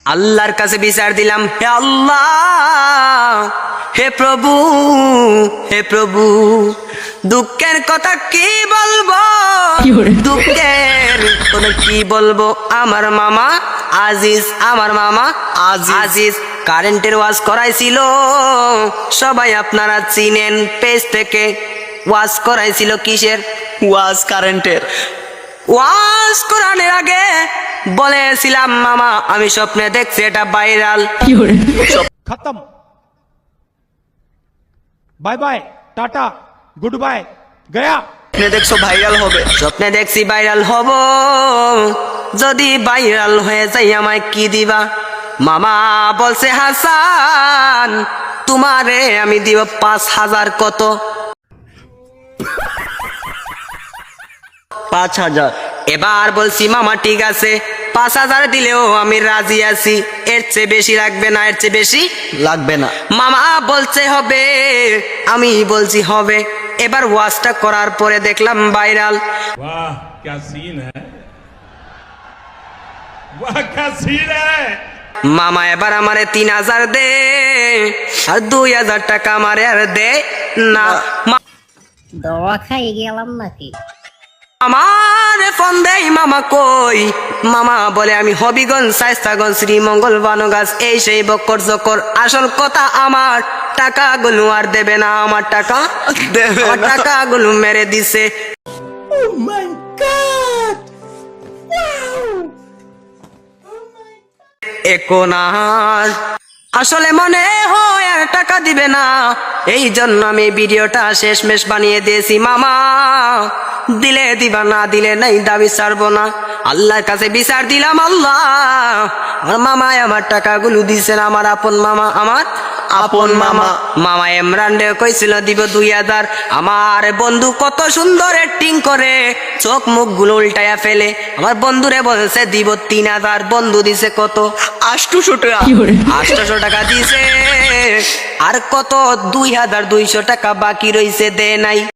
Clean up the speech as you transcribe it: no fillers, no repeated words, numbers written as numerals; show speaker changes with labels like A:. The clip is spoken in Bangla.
A: আল্লাহর কাছে বিচার দিলাম, হে আল্লাহ, হে প্রভু, হে প্রভু, দুঃখের কথা কি বলবো, দুঃখের কথা কি বলবো। আমার মামা আজিজ, আমার মামা আজিজ কারেন্টের ওয়াজ করাইছিল, সবাই আপনারা চিনেন, পেজ থেকে ওয়াজ করাইছিল। কিসের
B: ওয়াজ? কারেন্টের।
A: ওয়াজ করানোর আগে বলেছিলাম, মামা আমি স্বপ্নে দেখছি এটা ভাইরাল।
C: खत्म। Bye bye, tata, goodbye, गया।
B: আপনি দেখছো ভাইরাল হবে।
A: স্বপ্নে দেখছি ভাইরাল হব, যদি ভাইরাল হয়ে যাই আমায় কি দিবা? মামা বলছে, হাসান তোমারে আমি দিব 5,000। কত?
B: 5,000।
A: এবার বলছি, মামা ঠিক আছে, 5,000 দিলেও আমি রাজি আছি, এর চেয়ে বেশি লাগবে না, এর চেয়ে বেশি
B: লাগবে না।
A: মামা বলছে হবে, আমি বলছি হবে। এবার ওয়াজটা করার পরে দেখলাম ভাইরাল।
D: वाह क्या सीन है, वाह क्या सीन है।
A: মামা এবার আমারে 3,000 দে, আর 2,000 টাকা আমারে আর দে না।
E: দোয়া খাই গেলাম নাকি?
A: আমার ফোন দেই, মামা কই? মামা বলে আমি হবিগঞ্জ, শায়েস্তাগঞ্জ, শ্রীমঙ্গল, বানগাছ, এই সেই বকর জকর। আসল কথা, আমার টাকাগুলো আর দেবে না, আমার টাকা
B: দেবে
A: আমার
B: না।
A: টাকাগুলো মেরে দিছে। এখন আর আসলে মনে হয় আর টাকা দিবে না, এই জন্য আমি ভিডিওটা শেষমেশ বানিয়ে দিয়েছি। মামা দিলে দিবা, না দিলে নাই, দাবি ছাড়বো না। আল্লাহর কাছে বিচার দিলাম, আল্লাহ আমার মামায় আমার টাকাগুলো দিছেন, আমার আপন মামা, আমার আপন মামা। মামা ইমরান রে কইছিল দিব 2,000। আমার বন্ধু কত সুন্দর অ্যাক্টিং করে, চোখ মুখ গুলো উল্টায়া ফেলে। আমার বন্ধুরে বলছে দিব 3,000, বন্ধু দিছে কত?
B: 800 টাকা।
A: 800 টাকা দিছে, আর কত 2,200 টাকা বাকি রইছে, দে নাই।